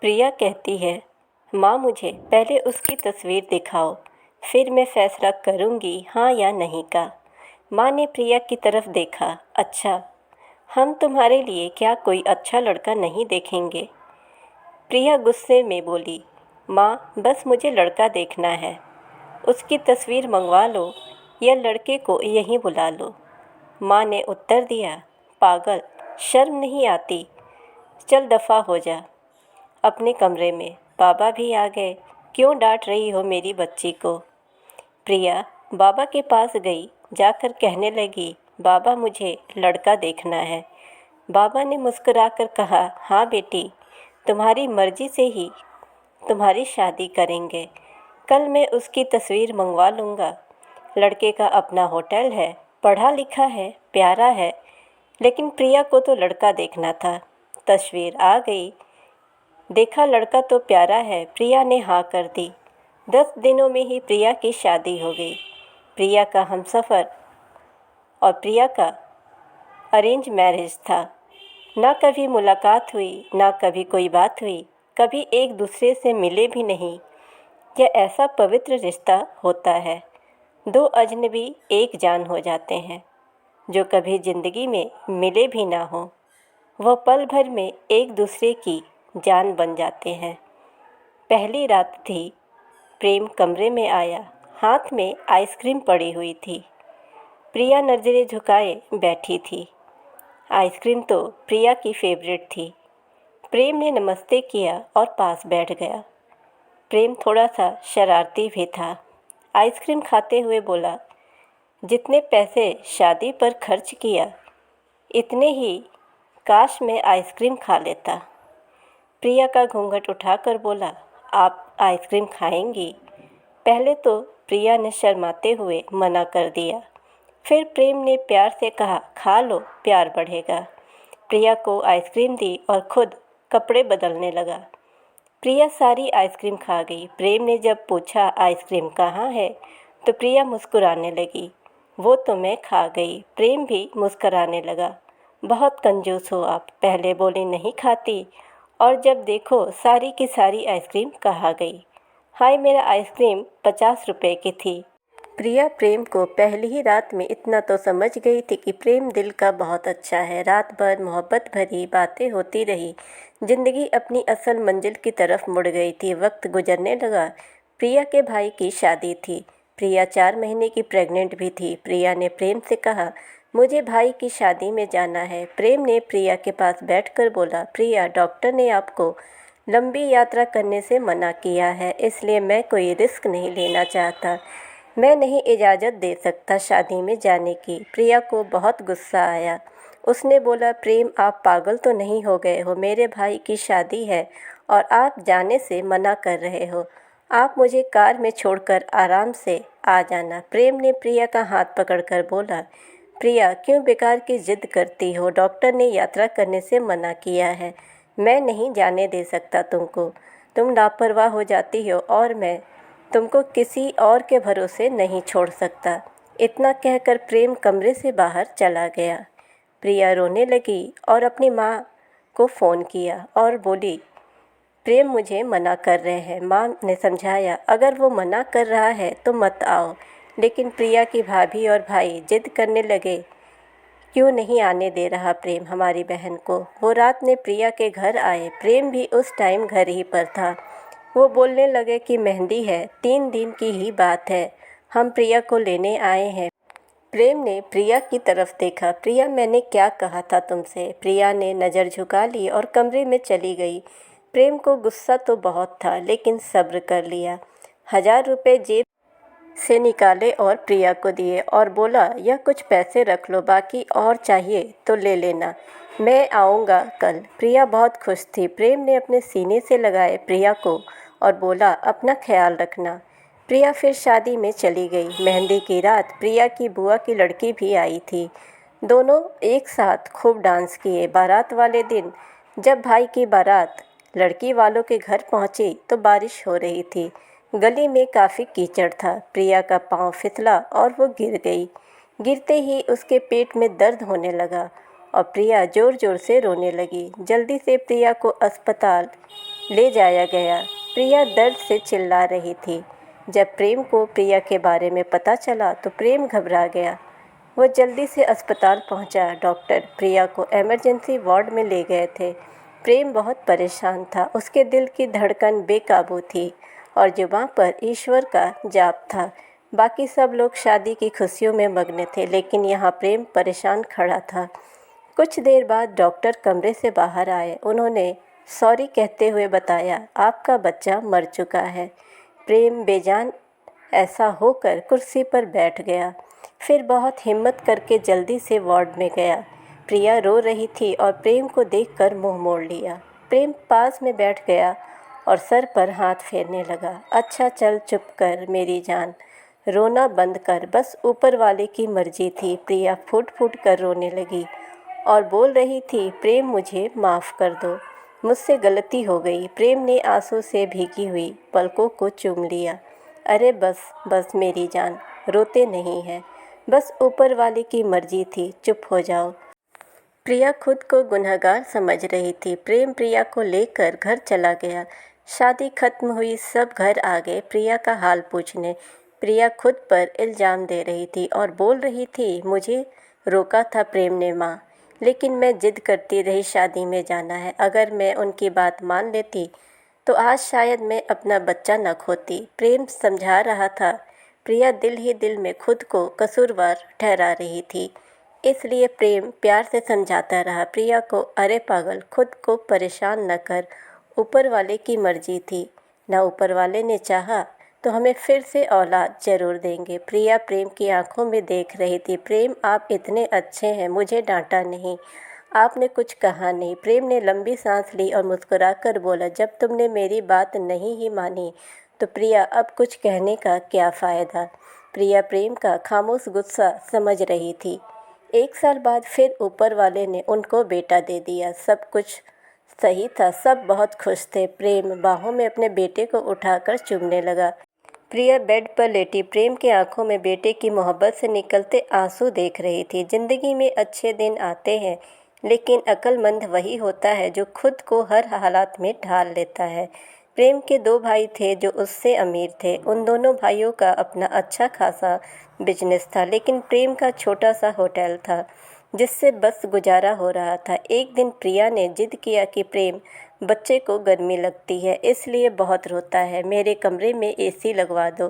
प्रिया कहती है, माँ मुझे पहले उसकी तस्वीर दिखाओ, फिर मैं फैसला करूँगी हाँ या नहीं का। माँ ने प्रिया की तरफ देखा। अच्छा, हम तुम्हारे लिए क्या कोई अच्छा लड़का नहीं देखेंगे? प्रिया गुस्से में बोली, माँ बस मुझे लड़का देखना है। उसकी तस्वीर मंगवा लो या लड़के को यहीं बुला लो। माँ ने उत्तर दिया, पागल, शर्म नहीं आती? चल दफ़ा हो जा अपने कमरे में। बाबा भी आ गए, क्यों डांट रही हो मेरी बच्ची को? प्रिया बाबा के पास गई, जाकर कहने लगी, बाबा मुझे लड़का देखना है। बाबा ने मुस्कुराकर कहा, हाँ बेटी, तुम्हारी मर्जी से ही तुम्हारी शादी करेंगे। कल मैं उसकी तस्वीर मंगवा लूँगा। लड़के का अपना होटल है, पढ़ा लिखा है, प्यारा है, लेकिन प्रिया को तो लड़का देखना था। तस्वीर आ गई, देखा लड़का तो प्यारा है, प्रिया ने हाँ कर दी। 10 दिनों में ही प्रिया की शादी हो गई। प्रिया का हमसफ़र और प्रिया का अरेंज मैरिज था। ना कभी मुलाकात हुई, ना कभी कोई बात हुई, कभी एक दूसरे से मिले भी नहीं। यह ऐसा पवित्र रिश्ता होता है, दो अजनबी एक जान हो जाते हैं। जो कभी ज़िंदगी में मिले भी ना हो, वह पल भर में एक दूसरे की जान बन जाते हैं। पहली रात थी। प्रेम कमरे में आया, हाथ में आइसक्रीम पड़ी हुई थी। प्रिया नज़रें झुकाए बैठी थी। आइसक्रीम तो प्रिया की फेवरेट थी। प्रेम ने नमस्ते किया और पास बैठ गया। प्रेम थोड़ा सा शरारती भी था। आइसक्रीम खाते हुए बोला, जितने पैसे शादी पर खर्च किया, इतने ही काश मैं आइसक्रीम खा लेता। प्रिया का घूंघट उठाकर बोला, आप आइसक्रीम खाएंगी? पहले तो प्रिया ने शर्माते हुए मना कर दिया। फिर प्रेम ने प्यार से कहा, खा लो, प्यार बढ़ेगा। प्रिया को आइसक्रीम दी और खुद कपड़े बदलने लगा। प्रिया सारी आइसक्रीम खा गई। प्रेम ने जब पूछा आइसक्रीम कहाँ है, तो प्रिया मुस्कुराने लगी, वो तो मैं खा गई। प्रेम भी मुस्कुराने लगा, बहुत कंजूस हो आप, पहले बोले नहीं खाती और जब देखो सारी की सारी आइसक्रीम कहाँ गई। हाय, मेरा आइसक्रीम 50 रुपए की थी। प्रिया प्रेम को पहली ही रात में इतना तो समझ गई थी कि प्रेम दिल का बहुत अच्छा है। रात भर मोहब्बत भरी बातें होती रही। ज़िंदगी अपनी असल मंजिल की तरफ मुड़ गई थी। वक्त गुजरने लगा। प्रिया के भाई की शादी थी। प्रिया 4 महीने की प्रेग्नेंट भी थी। प्रिया ने प्रेम से कहा, मुझे भाई की शादी में जाना है। प्रेम ने प्रिया के पास बैठकर बोला, प्रिया, डॉक्टर ने आपको लंबी यात्रा करने से मना किया है, इसलिए मैं कोई रिस्क नहीं लेना चाहता। मैं नहीं इजाज़त दे सकता शादी में जाने की। प्रिया को बहुत गुस्सा आया। उसने बोला, प्रेम, आप पागल तो नहीं हो गए हो? मेरे भाई की शादी है और आप जाने से मना कर रहे हो। आप मुझे कार में छोड़कर आराम से आ जाना। प्रेम ने प्रिया का हाथ पकड़कर बोला, प्रिया, क्यों बेकार की ज़िद करती हो? डॉक्टर ने यात्रा करने से मना किया है। मैं नहीं जाने दे सकता तुमको। तुम लापरवाह हो जाती हो और मैं तुमको किसी और के भरोसे नहीं छोड़ सकता। इतना कहकर प्रेम कमरे से बाहर चला गया। प्रिया रोने लगी और अपनी माँ को फ़ोन किया और बोली, प्रेम मुझे मना कर रहे हैं। माँ ने समझाया, अगर वो मना कर रहा है तो मत आओ। लेकिन प्रिया की भाभी और भाई जिद करने लगे, क्यों नहीं आने दे रहा प्रेम हमारी बहन को? वो रात में प्रिया के घर आए। प्रेम भी उस टाइम घर ही पर था। वो बोलने लगे कि मेहंदी है, 3 दिन की ही बात है, हम प्रिया को लेने आए हैं। प्रेम ने प्रिया की तरफ देखा। प्रिया, मैंने क्या कहा था तुमसे? प्रिया ने नज़र झुका ली और कमरे में चली गई। प्रेम को गुस्सा तो बहुत था, लेकिन सब्र कर लिया। 1000 रुपये जेब से निकाले और प्रिया को दिए और बोला, यह कुछ पैसे रख लो, बाकी और चाहिए तो ले लेना, मैं आऊँगा कल। प्रिया बहुत खुश थी। प्रेम ने अपने सीने से लगाए प्रिया को और बोला, अपना ख्याल रखना। प्रिया फिर शादी में चली गई। मेहंदी की रात प्रिया की बुआ की लड़की भी आई थी। दोनों एक साथ खूब डांस किए। बारात वाले दिन जब भाई की बारात लड़की वालों के घर पहुंची तो बारिश हो रही थी। गली में काफ़ी कीचड़ था। प्रिया का पाँव फिसला और वो गिर गई। गिरते ही उसके पेट में दर्द होने लगा और प्रिया ज़ोर ज़ोर से रोने लगी। जल्दी से प्रिया को अस्पताल ले जाया गया। प्रिया दर्द से चिल्ला रही थी। जब प्रेम को प्रिया के बारे में पता चला तो प्रेम घबरा गया। वो जल्दी से अस्पताल पहुंचा। डॉक्टर प्रिया को इमरजेंसी वार्ड में ले गए थे। प्रेम बहुत परेशान था। उसके दिल की धड़कन बेकाबू थी और जुबां पर ईश्वर का जाप था। बाकी सब लोग शादी की खुशियों में मग्न थे, लेकिन यहाँ प्रेम परेशान खड़ा था। कुछ देर बाद डॉक्टर कमरे से बाहर आए। उन्होंने सॉरी कहते हुए बताया, आपका बच्चा मर चुका है। प्रेम बेजान ऐसा होकर कुर्सी पर बैठ गया। फिर बहुत हिम्मत करके जल्दी से वार्ड में गया। प्रिया रो रही थी और प्रेम को देखकर मुंह मोड़ लिया। प्रेम पास में बैठ गया और सर पर हाथ फेरने लगा। अच्छा चल चुप कर मेरी जान, रोना बंद कर, बस ऊपर वाले की मर्जी थी। प्रिया फूट फूट कर रोने लगी और बोल रही थी, प्रेम मुझे माफ़ कर दो, मुझसे गलती हो गई। प्रेम ने आंसू से भीगी हुई पलकों को चूम लिया। अरे बस बस मेरी जान, रोते नहीं हैं, बस ऊपर वाले की मर्जी थी, चुप हो जाओ। प्रिया खुद को गुनहगार समझ रही थी। प्रेम प्रिया को लेकर घर चला गया। शादी खत्म हुई, सब घर आ गए प्रिया का हाल पूछने। प्रिया खुद पर इल्ज़ाम दे रही थी और बोल रही थी, मुझे रोका था प्रेम ने माँ, लेकिन मैं जिद करती रही, शादी में जाना है। अगर मैं उनकी बात मान लेती तो आज शायद मैं अपना बच्चा न खोती। प्रेम समझा रहा था। प्रिया दिल ही दिल में खुद को कसूरवार ठहरा रही थी। इसलिए प्रेम प्यार से समझाता रहा प्रिया को, अरे पागल, खुद को परेशान न कर, ऊपर वाले की मर्जी थी ना, ऊपर वाले ने चाहा तो हमें फिर से औलाद ज़रूर देंगे। प्रिया प्रेम की आंखों में देख रही थी। प्रेम, आप इतने अच्छे हैं, मुझे डांटा नहीं, आपने कुछ कहा नहीं। प्रेम ने लंबी सांस ली और मुस्कुराकर बोला, जब तुमने मेरी बात नहीं ही मानी तो प्रिया अब कुछ कहने का क्या फ़ायदा। प्रिया प्रेम का खामोश गुस्सा समझ रही थी। 1 साल बाद फिर ऊपर वाले ने उनको बेटा दे दिया। सब कुछ सही था, सब बहुत खुश थे। प्रेम बाहों में अपने बेटे को उठाकर चूमने लगा। प्रिया बेड पर लेटी प्रेम की आंखों में बेटे की मोहब्बत से निकलते आंसू देख रही थी। जिंदगी में अच्छे दिन आते हैं, लेकिन अक्लमंद वही होता है जो खुद को हर हालात में ढाल लेता है। प्रेम के 2 भाई थे जो उससे अमीर थे। उन दोनों भाइयों का अपना अच्छा खासा बिजनेस था, लेकिन प्रेम का छोटा सा होटल था जिससे बस गुजारा हो रहा था। एक दिन प्रिया ने जिद किया कि प्रेम, बच्चे को गर्मी लगती है इसलिए बहुत रोता है, मेरे कमरे में एसी लगवा दो।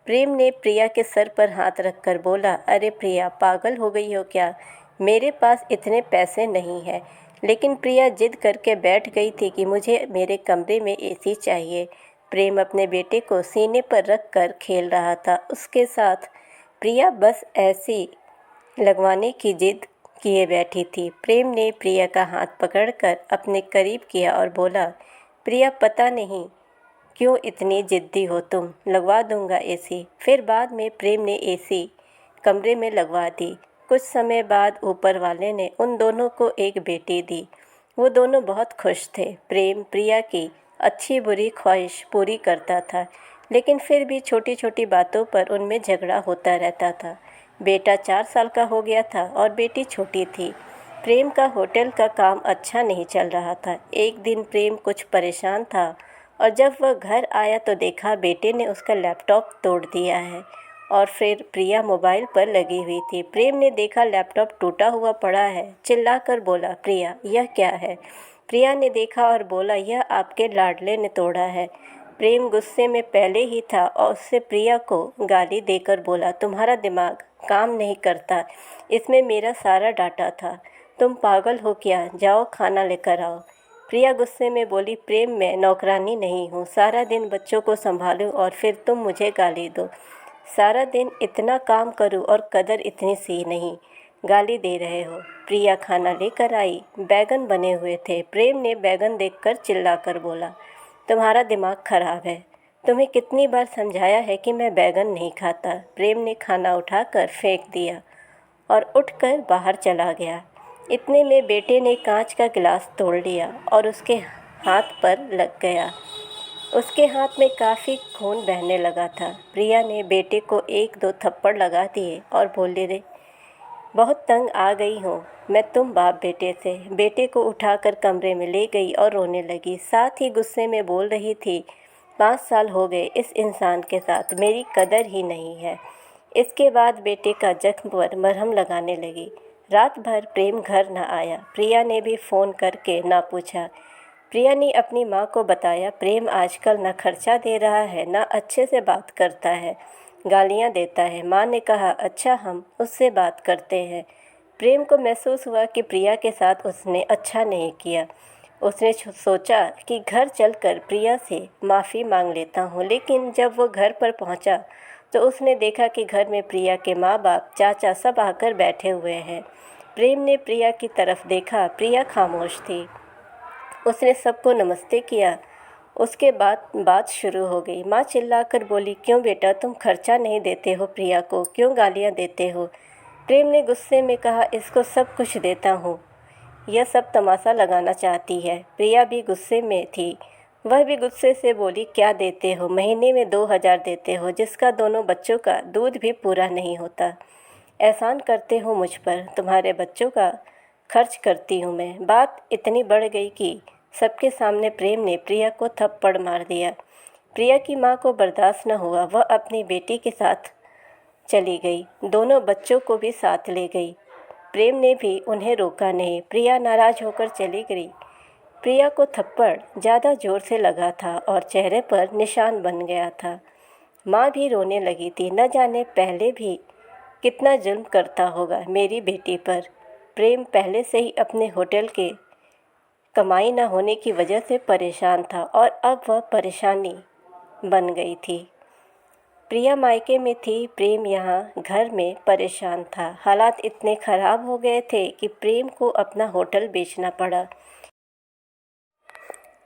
प्रेम ने प्रिया के सर पर हाथ रखकर बोला, अरे प्रिया, पागल हो गई हो क्या, मेरे पास इतने पैसे नहीं हैं। लेकिन प्रिया जिद करके बैठ गई थी कि मुझे मेरे कमरे में एसी चाहिए। प्रेम अपने बेटे को सीने पर रख कर खेल रहा था उसके साथ। प्रिया बस ऐसी लगवाने की जिद किए बैठी थी। प्रेम ने प्रिया का हाथ पकड़कर अपने करीब किया और बोला, प्रिया, पता नहीं क्यों इतनी जिद्दी हो तुम, लगवा दूंगा एसी। फिर बाद में प्रेम ने एसी कमरे में लगवा दी। कुछ समय बाद ऊपर वाले ने उन दोनों को एक बेटी दी। वो दोनों बहुत खुश थे। प्रेम प्रिया की अच्छी बुरी ख्वाहिश पूरी करता था, लेकिन फिर भी छोटी छोटी बातों पर उनमें झगड़ा होता रहता था। बेटा 4 साल का हो गया था और बेटी छोटी थी। प्रेम का होटल का काम अच्छा नहीं चल रहा था। एक दिन प्रेम कुछ परेशान था और जब वह घर आया तो देखा बेटे ने उसका लैपटॉप तोड़ दिया है और फिर प्रिया मोबाइल पर लगी हुई थी। प्रेम ने देखा लैपटॉप टूटा हुआ पड़ा है। चिल्लाकर बोला, प्रिया, यह क्या है। प्रिया ने देखा और बोला, यह आपके लाडले ने तोड़ा है। प्रेम गुस्से में पहले ही था और उससे प्रिया को गाली देकर बोला, तुम्हारा दिमाग काम नहीं करता, इसमें मेरा सारा डाटा था, तुम पागल हो क्या, जाओ खाना लेकर आओ। प्रिया गुस्से में बोली, प्रेम, मैं नौकरानी नहीं हूँ, सारा दिन बच्चों को संभालूं और फिर तुम मुझे गाली दो। सारा दिन इतना काम करूं और कदर इतनी सी नहीं, गाली दे रहे हो। प्रिया खाना लेकर आई। बैगन बने हुए थे। प्रेम ने बैगन देखकर चिल्लाकर बोला, तुम्हारा दिमाग खराब है, तुम्हें कितनी बार समझाया है कि मैं बैगन नहीं खाता। प्रेम ने खाना उठाकर फेंक दिया और उठकर बाहर चला गया। इतने में बेटे ने कांच का गिलास तोड़ लिया और उसके हाथ पर लग गया। उसके हाथ में काफ़ी खून बहने लगा था। प्रिया ने बेटे को 1-2 थप्पड़ लगा दिए और बोली, रे बहुत तंग आ गई हूँ मैं तुम बाप बेटे से। बेटे को उठाकर कमरे में ले गई और रोने लगी, साथ ही गुस्से में बोल रही थी, 5 साल हो गए इस इंसान के साथ, मेरी कदर ही नहीं है। इसके बाद बेटे का जख्म पर मरहम लगाने लगी। रात भर प्रेम घर न आया। प्रिया ने भी फ़ोन करके ना पूछा। प्रिया ने अपनी माँ को बताया, प्रेम आजकल न खर्चा दे रहा है, न अच्छे से बात करता है, गालियाँ देता है। माँ ने कहा, अच्छा हम उससे बात करते हैं। प्रेम को महसूस हुआ कि प्रिया के साथ उसने अच्छा नहीं किया। उसने सोचा कि घर चलकर प्रिया से माफ़ी मांग लेता हूँ, लेकिन जब वो घर पर पहुँचा तो उसने देखा कि घर में प्रिया के माँ बाप, चाचा सब आकर बैठे हुए हैं। प्रेम ने प्रिया की तरफ देखा। प्रिया खामोश थी। उसने सबको नमस्ते किया। उसके बाद बात शुरू हो गई। माँ चिल्लाकर बोली, क्यों बेटा तुम खर्चा नहीं देते हो प्रिया को, क्यों गालियाँ देते हो? प्रेम ने गुस्से में कहा, इसको सब कुछ देता हूँ, यह सब तमाशा लगाना चाहती है। प्रिया भी गुस्से में थी। वह भी गुस्से से बोली, क्या देते हो? महीने में 2000 देते हो, जिसका दोनों बच्चों का दूध भी पूरा नहीं होता। एहसान करते हो मुझ पर, तुम्हारे बच्चों का खर्च करती हूँ मैं। बात इतनी बढ़ गई कि सबके सामने प्रेम ने प्रिया को थप्पड़ मार दिया। प्रिया की माँ को बर्दाश्त न हुआ। वह अपनी बेटी के साथ चली गई, दोनों बच्चों को भी साथ ले गई। प्रेम ने भी उन्हें रोका नहीं। प्रिया नाराज़ होकर चली गई। प्रिया को थप्पड़ ज़्यादा ज़ोर से लगा था और चेहरे पर निशान बन गया था। माँ भी रोने लगी थी। न जाने पहले भी कितना जुल्म करता होगा मेरी बेटी पर। प्रेम पहले से ही अपने होटल के कमाई न होने की वजह से परेशान था और अब वह परेशानी बन गई थी। प्रिया मायके में थी, प्रेम यहाँ घर में परेशान था। हालात इतने ख़राब हो गए थे कि प्रेम को अपना होटल बेचना पड़ा।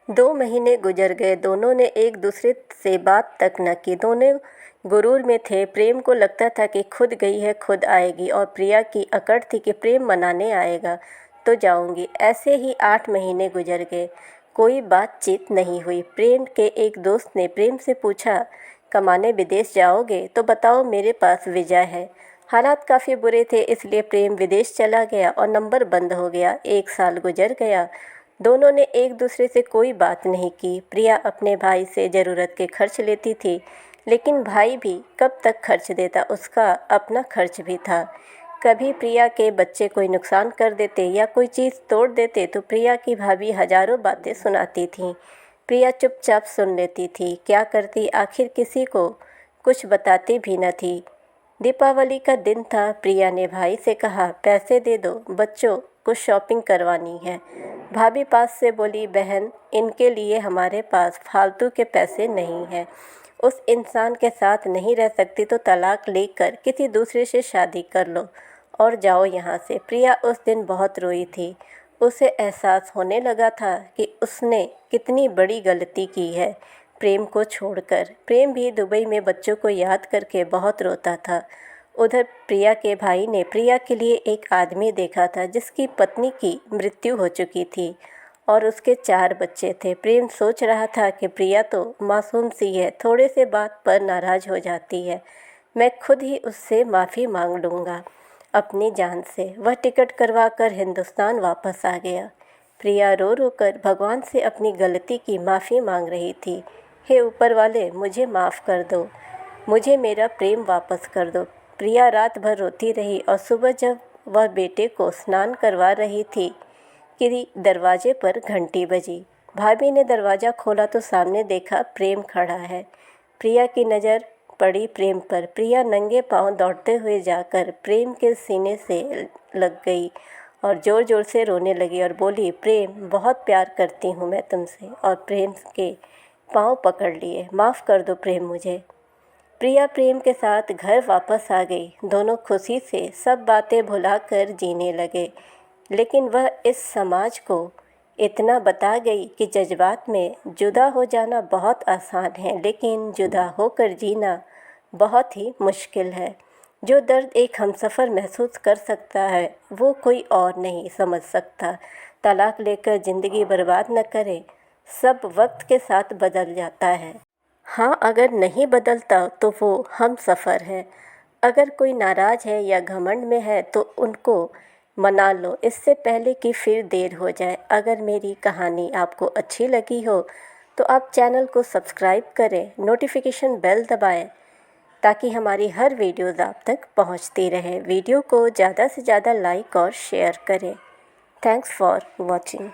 2 महीने गुजर गए। दोनों ने एक दूसरे से बात तक न की। दोनों गुरूर में थे। प्रेम को लगता था कि खुद गई है खुद आएगी, और प्रिया की अकड़ थी कि प्रेम मनाने आएगा तो जाऊंगी। ऐसे ही 8 महीने गुजर गए। कोई बातचीत नहीं हुई। प्रेम के एक दोस्त ने प्रेम से पूछा, कमाने विदेश जाओगे? तो बताओ, मेरे पास वीज़ा है। हालात काफ़ी बुरे थे, इसलिए प्रेम विदेश चला गया और नंबर बंद हो गया। 1 साल गुजर गया। दोनों ने एक दूसरे से कोई बात नहीं की। प्रिया अपने भाई से ज़रूरत के खर्च लेती थी, लेकिन भाई भी कब तक खर्च देता, उसका अपना खर्च भी था। कभी प्रिया के बच्चे कोई नुकसान कर देते या कोई चीज़ तोड़ देते तो प्रिया की भाभी हज़ारों बातें सुनाती थीं। प्रिया चुपचाप सुन लेती थी। क्या करती, आखिर किसी को कुछ बताती भी न थी। दीपावली का दिन था। प्रिया ने भाई से कहा, पैसे दे दो, बच्चों को शॉपिंग करवानी है। भाभी पास से बोली, बहन इनके लिए हमारे पास फालतू के पैसे नहीं हैं। उस इंसान के साथ नहीं रह सकती तो तलाक लेकर किसी दूसरे से शादी कर लो और जाओ यहाँ से। प्रिया उस दिन बहुत रोई थी। उसे एहसास होने लगा था कि उसने कितनी बड़ी गलती की है प्रेम को छोड़कर। प्रेम भी दुबई में बच्चों को याद करके बहुत रोता था। उधर प्रिया के भाई ने प्रिया के लिए एक आदमी देखा था जिसकी पत्नी की मृत्यु हो चुकी थी और उसके 4 बच्चे थे। प्रेम सोच रहा था कि प्रिया तो मासूम सी है, थोड़े से बात पर नाराज़ हो जाती है, मैं खुद ही उससे माफ़ी मांग लूँगा अपनी जान से। वह टिकट करवा कर हिंदुस्तान वापस आ गया। प्रिया रो रो कर भगवान से अपनी गलती की माफ़ी मांग रही थी। हे ऊपर वाले, मुझे माफ़ कर दो, मुझे मेरा प्रेम वापस कर दो। प्रिया रात भर रोती रही और सुबह जब वह बेटे को स्नान करवा रही थी कि दरवाजे पर घंटी बजी। भाभी ने दरवाज़ा खोला तो सामने देखा प्रेम खड़ा है। प्रिया की नज़र पड़ी प्रेम पर। प्रिया नंगे पांव दौड़ते हुए जाकर प्रेम के सीने से लग गई और ज़ोर ज़ोर से रोने लगी और बोली, प्रेम बहुत प्यार करती हूँ मैं तुमसे। और प्रेम के पांव पकड़ लिए। माफ़ कर दो प्रेम मुझे। प्रिया प्रेम के साथ घर वापस आ गई। दोनों खुशी से सब बातें भुलाकर जीने लगे। लेकिन वह इस समाज को इतना बता गई कि जज्बात में जुदा हो जाना बहुत आसान है, लेकिन जुदा होकर जीना बहुत ही मुश्किल है। जो दर्द एक हमसफ़र महसूस कर सकता है वो कोई और नहीं समझ सकता। तलाक लेकर ज़िंदगी बर्बाद न करें, सब वक्त के साथ बदल जाता है। हाँ, अगर नहीं बदलता तो वो हमसफ़र है। अगर कोई नाराज़ है या घमंड में है तो उनको मना लो, इससे पहले कि फिर देर हो जाए। अगर मेरी कहानी आपको अच्छी लगी हो तो आप चैनल को सब्सक्राइब करें, नोटिफिकेशन बेल दबाएं ताकि हमारी हर वीडियोज़ आप तक पहुंचती रहे। वीडियो को ज़्यादा से ज़्यादा लाइक और शेयर करें। Thanks for watching.